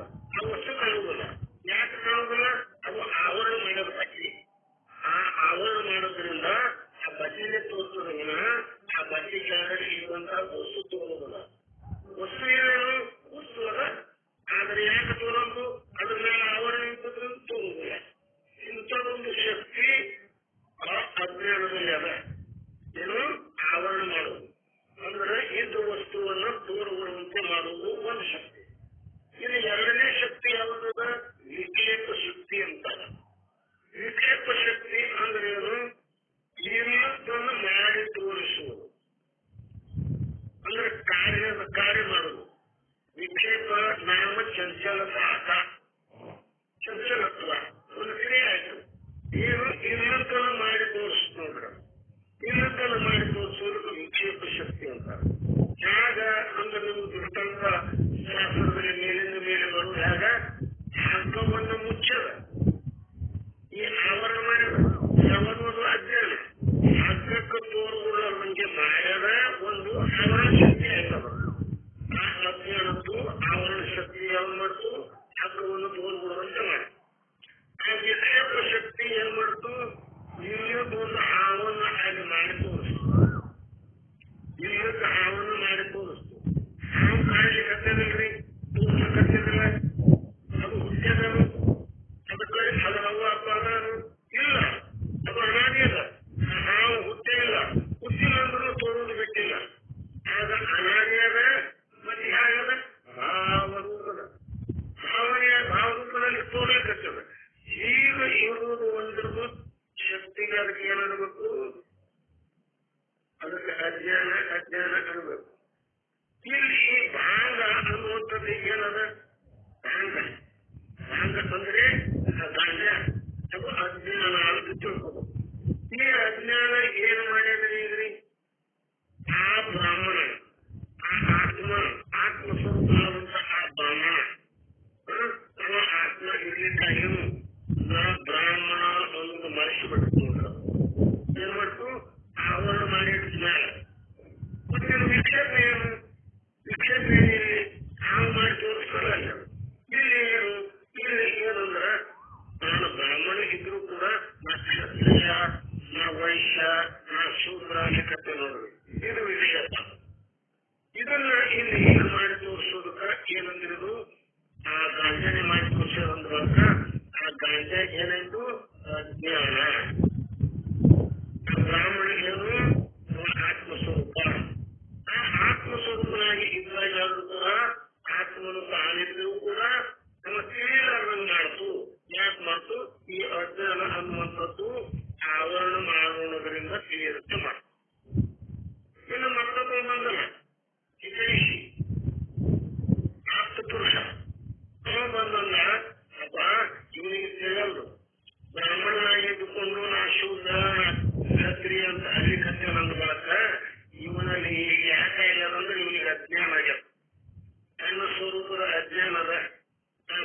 ಭಾಸ ಚಂಚಲತ್ವ ಒಂದು ಕ್ರಿಯೆ ಆಯ್ತು. ಏನು ಇಲ್ಲದನ್ನು ಮಾಡಿ ತೋರಿಸ್ತು ನೋಡ್ರ, ಇಲ್ಲದನ್ನು ಮಾಡಿ ತೋರಿಸೋದಕ್ಕೆ ವಿಕ್ಷೇಪ ಶಕ್ತಿ ಅಂತ. ಯಾಗ ಅಂದ್ರೆ ನೀವು ದೃಷ್ಟಾಂತ ಶಾಸ್ತ್ರದಲ್ಲಿ ಮೇಲಿಂದ ಮೇಲೆ ಬರುವಾಗ ಹಗ್ಗವನ್ನು ಮುಚ್ಚದ, ಈ ಆವರಣ ಮಾಡಿದ ಯಾವನ್ನೊಂದು ಅಜ್ಞಾನ ಹಗ್ಗಕ್ಕೆ ತೋರುವುದಕ್ಕೆ ಮಾಡ್ಯದ ಒಂದು ಆವರಣ ಶಕ್ತಿ ಆಯ್ತದ. ಆ ಅಜ್ಞಾನದ್ದು ಆವರಣ ಶಕ್ತಿ ಯಾವ ಮಾಡ್ತು, ಹಗ್ಗವನ್ನು ತೋರುವುದಂತೆ ಮಾಡಿ. ಆ ವಿಕ್ಷೇಪ ಶಕ್ತಿ ಏನ್ ಮಾಡ್ತು, ಇಲ್ಲದೊಂದು ಹಾವನ್ನು ಆಗಿ ಮಾಡಿ ತೋರಿಸ್ತು, ಇಲ್ಲದ ಹಾವನ್ನು ಮಾಡಿ ತೋರಿಸ್ತು. ಹಾವು ಕಾಣಲಿಕ್ಕತ್ತದಲ್ರಿ, ತೋರ್ಸಕತ್ತಿದ್ರ, ಅದು ಹುಟ್ಟ್ಯದನು, ಅದಕ್ಕೆ ಅದರ ಅವ್ವ ಅಪ್ಪ ಅದಾರು ಇಲ್ಲ, ಅದು ಅನಾದಿ ಅದ. ಹಾವು ಹುಟ್ಟೇ ಇಲ್ಲ, ಹುಟ್ಟಿಲ್ಲ ಅಂದ್ರೂ ತೋರುವುದು ಬಿಟ್ಟಿಲ್ಲ. ಆಗ ಅನಾದಿ ಅದ, ಮತ್ತೆ ಹೇಗದ ಭಾವರೂಪದ, ಭಾವರೂಪದಲ್ಲಿ ತೋರ್ಲಿಕ್ಕತ್ತದ. ಈಗ ಇರುವುದು ಒಂದಿರುವುದು ಶಕ್ತಿಗೆ ಅದಕ್ಕೆ ಏನಿರಬೇಕು, ಅದಕ್ಕೆ ಅಜ್ಞಾನ ಅನ್ನಬೇಕು. ಇಲ್ಲಿ ಭಾಂಗ ಅನ್ನುವಂಥದ್ದು ಏನದ, ಭಾಂಗ ಅಂದ್ರೆ ಗಾಂಜ, ಅದು ಅಜ್ಞಾನ ಅಂತ ತಿಳ್ಕೋಬೇಕು. ಈ ಅಜ್ಞಾನ ಏನು ಮಾಡ್ಯದ್ರಿ ಈಗ್ರಿ, ಆ ಬ್ರಾಹ್ಮಣ, ಆ ಆತ್ಮ ಸ್ವರೂಪವಾದಂತ ಆ ಬ್ರಾಹ್ಮಣ, ಆತ್ಮ ಇರ್ಲಿಕ್ಕಾಗೇನು ಬ್ರಾಹ್ಮಣ ಅನ್ನೋದು ಮರೆಸಿಬಿಟ್ಟು ಏನ್ ಮಾಡ್ತು, ಆವರಣ ಮಾಡಿದ ಮತ್ತೆ ವಿಕ್ಷೇಪ ಏನು, ವಿಕ್ಷೇಪ ಏನಿಲ್ಲಿ ಹಾವು ಮಾಡಿ ತೋರಿಸ್ತಾರ. ಇಲ್ಲಿ ಏನು, ಇಲ್ಲಿ ಏನಂದ್ರ ನಾನು ಬ್ರಾಹ್ಮಣ ಇದ್ರು ಕೂಡ ನಾ ಕ್ಷತ್ರಿಯ, ನಾ ವೈಶ್ಯ, ನಾ ಶೂದ್ರ ಲೆಕ್ಕತ್ತೆ ನೋಡ್ರಿ, ಇದು ವಿಕ್ಷೇಪ. ಇದನ್ನ ಇಲ್ಲಿ ಏನು ಮಾಡಿ ತೋರಿಸೋದಕ್ಕ ಏನಂದಿರೋದು, ಆ ಗಾಂಜಾನೆ ಮಾಡಿ ತೋರಿಸೋದಂದ್ರ ಆ ಗಾಂಜಾ ಏನಾಯ್ತು, ಅಜ್ಞಾನ. ಬ್ರಾಹ್ಮಣ ಏನು, ಆತ್ಮಸ್ವರೂಪ. ಆ ಆತ್ಮಸ್ವರೂಪನಾಗಿ ಇದ್ದಾಗಾದ್ರೂ ಕೂಡ ಆತ್ಮನು ತಾನಿದ್ರೂ ಕೂಡ ನಮ್ಮ ತಿಳಿಲಾರ್ದಂಗೆ ಮಾಡ್ತು. ಯಾಕೆ ಮಾಡ್ತು, ಈ ಅಜ್ಞಾನ ಅನ್ನುವಂಥದ್ದು ಆವರಣ ಮಾಡೋದ್ರಿಂದ ತಿಳಿಯುತ್ತೆ ಮಾಡ್ತು. ಇನ್ನು ಮತ್ತೊಬ್ಬ ಬಂದಲ್ಲ ಹಿತೈಷಿ ಆಪ್ತ ಪುರುಷ, ಅವ ಬಂದಲ್ಲ, ಅಪ್ಪ ಇವನಿಗೆ ತಿಳಿಯಲ್ದು, ಬ್ರಾಹ್ಮಣನಾಗಿದ್ದುಕೊಂಡು ನಾ ಶೂದ್ರ ಕ್ಷತ್ರಿಯ ಅಂತ ಅಲ್ಲಿ ಕತ್ತೆ ನಂದು ಬಳಕ ಇವನಲ್ಲಿ ಯಾಕೆ ಇಲ್ಲದಂದ್ರೆ ಇವನಿಗೆ ಅಜ್ಞಾನ ಆಗ್ಯದ, ತನ್ನ ಸ್ವರೂಪದ ಅಜ್ಞಾನ ಅದ,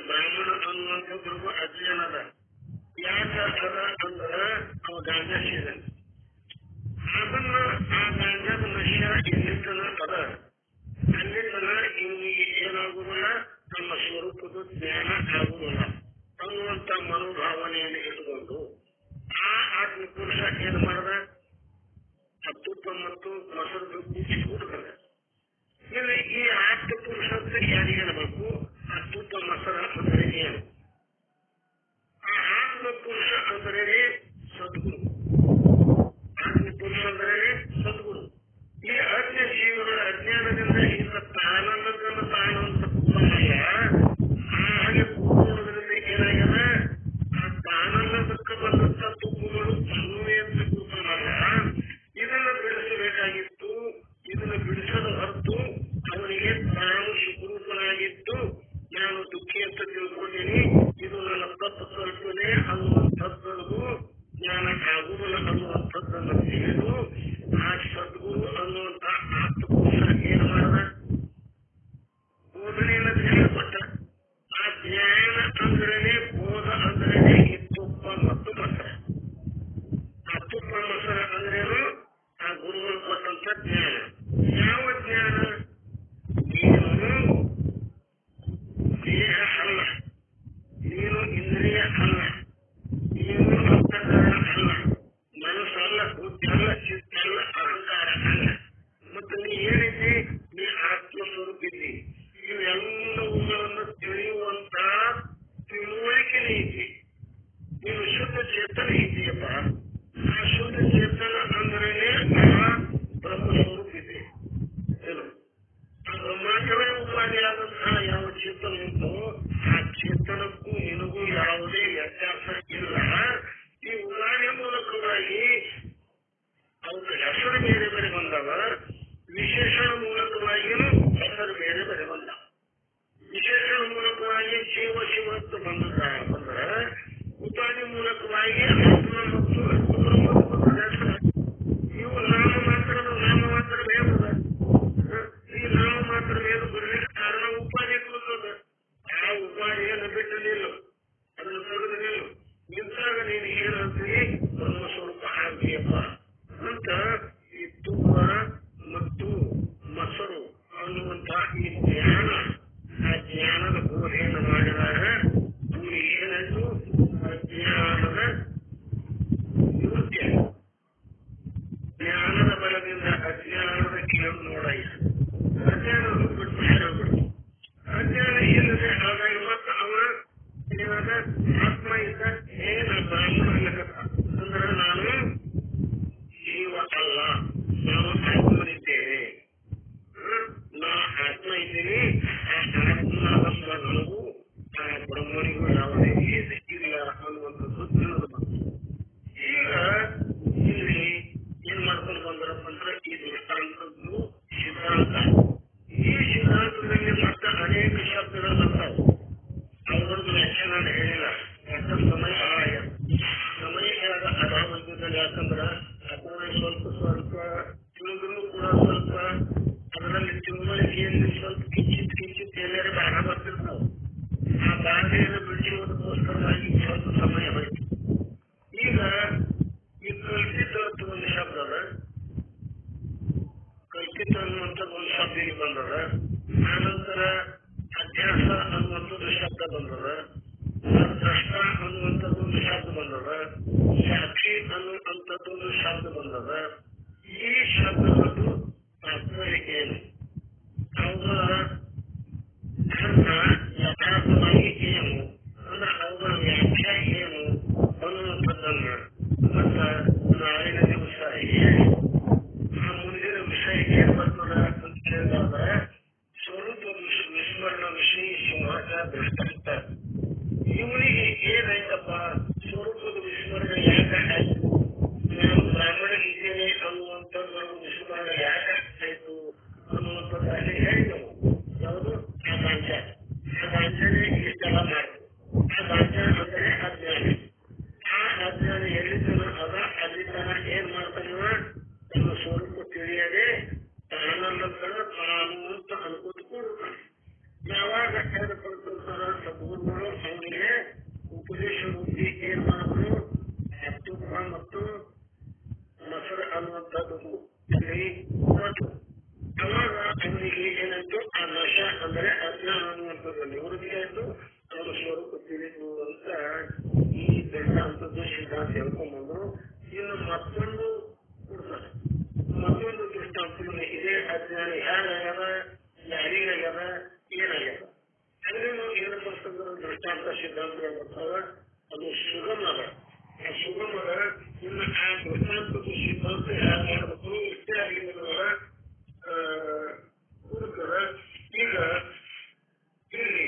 ಬ್ರಾಹ್ಮಣ ಅನ್ನುವಂಥದ್ರಿಗೂ ಅಜ್ಞಾನ ಅದ. ಯಾಕ ಅದ ಅಂದ್ರ ಅವ ಗಾಂಜಾ ಸೇದ, ಅದನ್ನ ಆ ಗಾಂಜಾದ ನಶ್ಯ ಎಲ್ಲಿತನ ಅದ, ಅಲ್ಲಿ ತನ ಇವನಿಗೆ ಏನಾಗುವುದಿಲ್ಲ, ನಮ್ಮ ಸ್ವರೂಪದ ಜ್ಞಾನ ಆಗುವುದಿಲ್ಲ ಅನ್ನುವಂತ ಮನೋಭಾವನೆಯನ್ನು ಇಟ್ಟುಕೊಂಡು ಆ ಆತ್ಮ ಪುರುಷ ಏನ್ ಮಾಡದ, ಆ ತುಪ್ಪ ಮತ್ತು ಮೊಸರು ಕೂಡಿಸಿ ಕೊಡ್ತಾರೆ. ಇಲ್ಲಿ ಈ ಆತ್ಮ ಪುರುಷ ಅಂತ ಯಾರಿಗೇನಬೇಕು, ಆ ತುಪ್ಪ ಮೊಸರ ಅಂದರೆ ಏನು, ಆ ಆತ್ಮ ಪುರುಷ ಅಂದರೆ ಸದ್ಗುರು. ಆತ್ಮ ಪುರುಷ ಅಂದರೆ ಸದ್ಗುರು. ಈ ಅಜ್ಞ ಜೀವಗಳ ಅಜ್ಞಾನದಿಂದ ಇಂದ ತಾನಲ್ಲದನ್ನು ತಾನಂತ ಕೂಡಲೇ ಹಾಗೆ ಕೂಡುವುದರಿಂದ ಏನಾಗ್ಯದ, ಆ ತಾನಲ್ಲದಕ್ಕೆ ಬಂದಂತ ತುಪ್ಪುಗಳು ತನ್ನುವೆ ಅಂತ ಕೂತಲ್ಲ, ಇದನ್ನ ಬಿಡಿಸಬೇಕಾಗಿತ್ತು. ಇದನ್ನ ಬಿಡಿಸದ ಹೊರತು ಅವನಿಗೆ ತಾನು ಸುಖರೂಪನಾಗಿದ್ದು ನಾನು ದುಃಖಿ ಅಂತ ತಿಳ್ಕೊಂಡಿನಿ, ಇದು ನನ್ನ ತಪ್ಪು ಕಲ್ಪನೆ ಅನ್ನುವಂಥದ್ದು ಜ್ಞಾನ ಆಗುವುದಿಲ್ಲ ಅನ್ನುವಂಥದ್ದನ್ನು ತಿಳಿದು ಆ ಸದ್ಗುರು ಅನ್ನುವಂಥ ಆತ್ಮಪುರುಷ ಏನ್ ಮಾಡದ, ಬೋಧನೆಯನ್ನು ತಿಳಿದುಕೊಟ್ಟ. ಆ ಜ್ಞಾನ ಅಂದ್ರೇನೆ, ಬೋಧ ಅಂದ್ರೇನೆ ಈ ತುಪ್ಪ ಮತ್ತು ಮೊಸರ. ಆ ತುಪ್ಪ ಮೊಸರ ಅಂದ್ರೇನು, ಆ ಗುರುಗಳು ಕೊಟ್ಟಂತ ಜ್ಞಾನ. ಯಾವ ಜ್ಞಾನ, ನೀನು ದೇಹ ಅಲ್ಲ, ನೀನು ಇಂದ್ರಿಯ ಅಲ್ಲ, ನೀನು ಅಂತಃಕರಣ ಅಲ್ಲ, ಮನಸ್ಸಲ್ಲ, ಬುದ್ಧಿ ಅಲ್ಲ, ಚಿತ್ತ ಅಲ್ಲ, ಅಹಂಕಾರ ಅಲ್ಲ. ಮತ್ತೆ ನೀ ಏನಿದ್ದಿ, ನೀ ಆತ್ಮಸ್ವರೂಪ ಇದ್ದಿ. ಇವೆಲ್ಲವುಗಳನ್ನು ತಿಳಿಯುವಂತ ತಿಳುವಳಿಕೆ ಇದ್ದಿ. ವಶವತ್ತು ಬಂದ್ರೆ ಉಪಾಧಿ ಮೂಲಕವಾಗಿ ಆತ್ಮ ಮತ್ತು ಇವು ನಾಮ ಮಾತ್ರ ಬೇಡ. ಈ ನಾಮ ಮಾತ್ರ ಬೇಡ ಬರ್ಲಿಕ್ಕೆ ಕಾರಣ ಉಪಾಧಿ ಕೊಡ್ತದ. ಆ ಉಪಾಧಿಯನ್ನು ಬಿಟ್ಟು ನಿಲ್ಲು, ಅದನ್ನು ತೆಗೆದು ನಿಲ್ಲು. ನಿಂತಾಗ ನೀನು ಏನಂತೀವಿ ಬ್ರಹ್ಮ ಸ್ವರೂಪ ಆಗ್ತೀಯಪ್ಪ ಅಂತ. ಈ ತುಪ್ಪ ಮತ್ತು ಮೊಸರು ಅನ್ನುವಂತ ಈ ಜ್ಞಾನ, ಆ ಜ್ಞಾನದ ಬೋಧೆಯನ್ನು ಮಾಡಿದಾಗ ಅವನಿಗೆ ಏನಾಯ್ತು? ಅಜ್ಞಾನದ ನೃತ್ಯ, ಜ್ಞಾನದ ಬಲದಿಂದ ಅಜ್ಞಾನದ ಕೇಳು ನೋಡಯ್ಯ. ಅಜ್ಞಾನವನ್ನು ಬಿಟ್ಟು ಹೇಳಬಿಡ್ತು. ಅಜ್ಞಾನ ಇಲ್ಲದೆ ಆದಾಗ ಮತ್ತು ಅವನ ಏನಾದ ಆತ್ಮ ಇದ್ದ ಏನ ಬ್ರಾಹ್ಮಣಲಿಕತ್ತ ಅಂದ್ರೆ ನಾನು ಜೀವ ಅಲ್ಲ, ನಾನು ಆತ್ಮನಿದ್ದೇನೆ, ನಾ ಆತ್ಮ ಇದ್ದೀನಿ. ಆ ಆತ್ಮ ನನಗೂ ಆ ಬ್ರಹ್ಮನಿಗೂ ಯಾವುದೇ ಇಲ್ಲ ಅನ್ನುವಂಥದ್ದು ತಿಳಿದು ಬಂತು. ಈಗ ಇಲ್ಲಿ ಏನ್ ಮಾಡ್ಕೊಂಡು ಬಂದ್ರಪ್ಪ ಅಂದ್ರೆ ಈ ದೃಷ್ಟಾಂತದ್ದು ಸಿದ್ಧಾಂತ. ಈ ಸಿದ್ಧಾಂತದಲ್ಲಿ ಮತ್ತೆ ಅನೇಕ ಶಬ್ದಗಳು ಬರ್ತಾವೆ. ಅವರೊಂದು ವ್ಯಾಖ್ಯಾನ ಹೇಳಿಲ್ಲ. ಮತ್ತೆ ಸಮಯ ಸಮಯದ ಅಭಾವ ಇದ್ದಲ್ಲಿ, ಯಾಕಂದ್ರೆ ಅದನ್ನ ಸ್ವಲ್ಪ ತಿಳಿದ್ರು ಕೂಡ ಸ್ವಲ್ಪ ಅದರಲ್ಲಿ ತಿಳುವಳಿಕೆಯಲ್ಲಿ ಸ್ವಲ್ಪ ಕಿಂಚಿತ್ ಎಲ್ಲರೂ ಬಾಣ ಬರ್ತಿರ್ತಾವೆ. ಆ ಬಾಧೆಯನ್ನು ಬಿಡಿಸುವುದಕ್ಕೋಸ್ಕರವಾಗಿ ಸ್ವಲ್ಪ ಸಮಯ ಹೋಯ್ತು. ಈಗ ಈ ಕಲ್ಪಿತ ಒಂದು ಶಬ್ದ ಅದ, ಕಲ್ಪಿತ ಅನ್ನುವಂಥದ್ದು ಒಂದು ಶಬ್ದ ಇಲ್ಲಿ ಬಂದದ. ಆನಂತರ ಅಧ್ಯಾಸ ಅನ್ನುವಂಥದ್ದು ಶಬ್ದ ಬಂದದ, ದ್ರಷ್ಟ ಅನ್ನುವಂಥದ್ದೊಂದು ಶಬ್ದ ಬಂದದ, ಸಾಕ್ಷಿ ಅನ್ನುವಂಥದ್ದೊಂದು ಶಬ್ದ ಬಂದದ. ಈ ಶಬ್ದಗಳು ತಾತ್ಪರ್ಯ ಏನು, ಅವುಗಳ ಅರ್ಥ ಯಥಾರ್ಥವಾಗಿ ಏನು ಅಂದ್ರೆ ಅವುಗಳ ವ್ಯಾಖ್ಯೆ ಏನು ಅನ್ನುವಂಥದ್ದನ್ನ ಮತ್ತ ನಾಳಿನ ದಿವಸ ಹೇಳಿ ಆ ಮುಂದಿನ ವಿಷಯ ಏನ್ ಬರ್ತದ ಅಂತ ಹೇಳಿದಾಗ ಸ್ವರೂಪ ವಿಸ್ಮರಣ ವಿಶೇಷವಾದ ದೃಷ್ಟಾಂತ. ಇವನಿಗೆ ಏನಾಯ್ತಪ್ಪ, ಸ್ವರೂಪದ ವಿಸ್ಮರಣೆ ಯಾಕೆ ಆಯ್ತು? ನಾನು ಬ್ರಾಹ್ಮಣ ಇದ್ದೇನೆ ಅನ್ನುವಂಥದ್ದು ವಿಸ್ಮರಣೆ ಯಾಕೆ ಆಯ್ತು ಅನ್ನುವಂಥದ್ದು ಹೇಳಿದವು. ಯಾವುದು? ಆ ಗಾಂಜ. ಆ ಗಾಂಜನೇ ಇಷ್ಟೆಲ್ಲ ಮಾಡಿತು. ಆ ಗಾಂಜ ಅಂದರೆ ಅಜ್ಞಾನ. ಆ ಅಜ್ಞಾನ ಎಲ್ಲಿದ್ದನ ಅದ ಅಲ್ಲಿ ತನ ಏನ್ ಮಾಡ್ತಾನವ, ತನ್ನ ಸ್ವರೂಪ ತಿಳಿಯದೆ ತಾನಲ್ಲಂತರ ತಾನು ಅಂತ ಅನ್ಕೋತ ಕೂಡುತ್ತಾನೆ. ಯಾವಾಗ ಕಳೆದುಕೊಳ್ತಿರ್ತಾರ ಸದ್ಗುರುಗಳು ಅವನಿಗೆ ಉಪದೇಶ ರೂಪಿ ಏನ್ ಮಾಡಿದ್ರು, ತುಪ್ಪ ಮತ್ತು ಮೊಸರು ಅನ್ನುವಂಥದ್ದು ಅಲ್ಲಿ ಕೊಟ್ಟು ಅವಾಗ ಅವನಿಗೆ ಏನಾಯ್ತು, ಆ ನಶ ಅಂದರೆ ಅಜ್ಞಾನ ಅನ್ನುವಂಥದ್ದು ನಿವೃತ್ತಿ ಆಯ್ತು, ಅವರ ಸ್ವರೂಪ ತಿಳಿದು ಅಂತ ಈ ದೃಷ್ಟಾಂತದ್ದು ಸಿದ್ಧಾಂತ ಹೇಳ್ಕೊಂಡ್ಬಂದ್ರು. ಇನ್ನು ಮತ್ತೊಂದು ಕೊಡ್ತಾರೆ, ಮತ್ತೊಂದು ದೃಷ್ಟಾಂತದಲ್ಲಿ ಇದೇ ಅಜ್ಞಾನ ಯಾರಾಗ್ಯದ, ಯಾರಿಗಾಗ್ಯದ, ಏನಾಗ್ಯದ ಅದ್ರೇನು ಏನಪ್ಪ ಅಂತಂದ್ರೆ ದೃಷ್ಟಾಂತ ಸಿದ್ಧಾಂತಗಳು ಬರ್ತಾವ. ಅದು ಸುಗಮ ಅದ. ಆ ಸುಗಮ ಅದ. ಇನ್ನು ಆ ದೃಷ್ಟಾಂತದ್ದು ಸಿದ್ಧಾಂತ ಯಾರು ಮಾಡಬೇಕು ಇಷ್ಟೇ ಆಗಿರೋದ್ರ ಹುಡುಕರ. ಈಗ ಇಲ್ಲಿ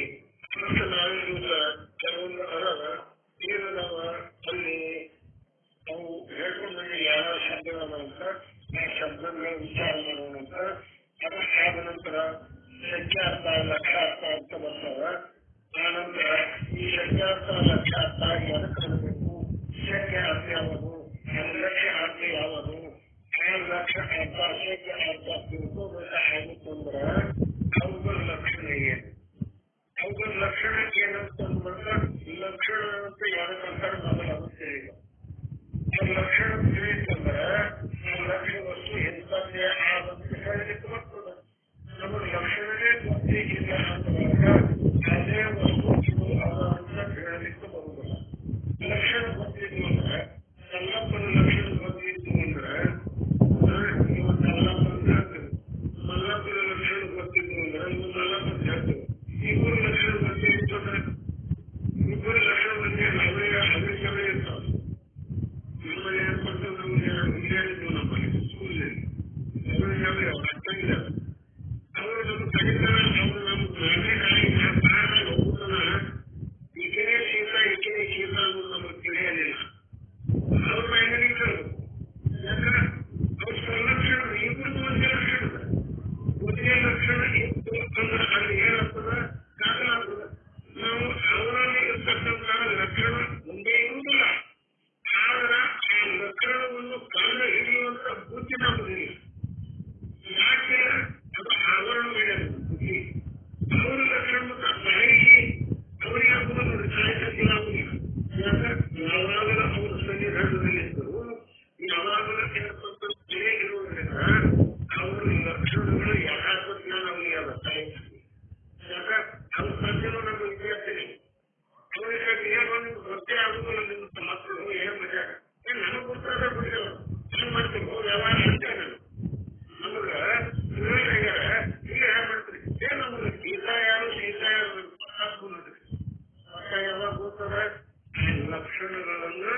ಮತ್ತೆ ನಾಳೆ ದಿವಸ ಕೆಲವೊಂದು ಅರದ ಏನದಾವ ಅಲ್ಲಿ ಅವು ಹೇಳ್ಕೊಂಡ್ಬಂದು ಯಾವ ಶಬ್ದಗಳ ಅಂತ ಆ ಶಬ್ದಗಳ ವಿಚಾರ ಮಾಡೋಣಂತ. ಅದಾದ ನಂತರ ಶಕ್ಯಾರ್ಥ ಲಕ್ಷಾರ್ಥ ಅಂತ ಬರ್ತಾವ. ಆನಂತರ ಈ ಶಕ್ಯಾರ್ಥ ಲಕ್ಷಾರ್ಥ ಎದಕ್ಕೆ ಬರಬೇಕು, ಶಕ್ಯ ಅರ್ಥ ಯಾವುದು, ಲಕ್ಷ್ಯ ಅರ್ಥ ಯಾವುದು, ಆ ಲಕ್ಷ್ಯ ಅರ್ಥ ಶಕ್ಯ ಅರ್ಥ ತಿಳ್ಕೋಬೇಕಾಗುತ್ತಂದ್ರೆ ಅವುಗಳ ಲಕ್ಷಣ ಏನು, ಅವುಗಳ ಲಕ್ಷಣ ಏನಂತಂದ್ರೆ ಲಕ್ಷಣ ಅಂತ ಯಾರಕ್ಕಂತಾರೆ ನಮಗೆ ಅದು ತಿಳಿಲ್ಲ. ಆ ಲಕ್ಷಣ ತಿಳಿತಂದ್ರೆ ಆ ಲಕ್ಷ್ಯ ವಸ್ತು ಎಂತದ್ದೇ ಆದಂತ ಹೇಳಲಿಕ್ಕೆ ಬರ್ತದೆ. ನಮಗೆ ಲಕ್ಷಣವೇ ಗೊತ್ತಿಲ್ಲ ಅಂತಂದಾಗ ಅದೇ ವಸ್ತು ಇದು ಅದ ಅಂತ ಹೇಳಲಿಕ್ಕೆ ಬರುವುದಿಲ್ಲ. ಲಕ್ಷಣ ಗೊತ್ತಿದ್ದು ಅಂದ್ರೆ ಕಲ್ಲಪ್ಪನ ಲಕ್ಷಣ ಗೊತ್ತಿದ್ದು ಅಂದ್ರೆ ಇವ ಕಲ್ಲಪ್ಪನ ಹೇಳ್ತೇವೆ, ಮಲ್ಲಪ್ಪನ ಲಕ್ಷಣ ಗೊತ್ತಿದ್ದು ಅಂದ್ರೆ ಇವು ಮಲ್ಲಪ್ಪನ ಹೇಳ್ತೇವೆ. ಇಬ್ಬರು ಲಕ್ಷಣ ಗೊತ್ತಿತ್ತು ಅಂದ್ರೆ ಇಬ್ಬರು ಲಕ್ಷಣ ಬಗ್ಗೆ ನಮಗೆ ಇರ್ತಾವೆ. ನಮ್ಮಲ್ಲಿ ಏರ್ಪಡ್ತದೆ ಲಕ್ಷಣಗಳನ್ನ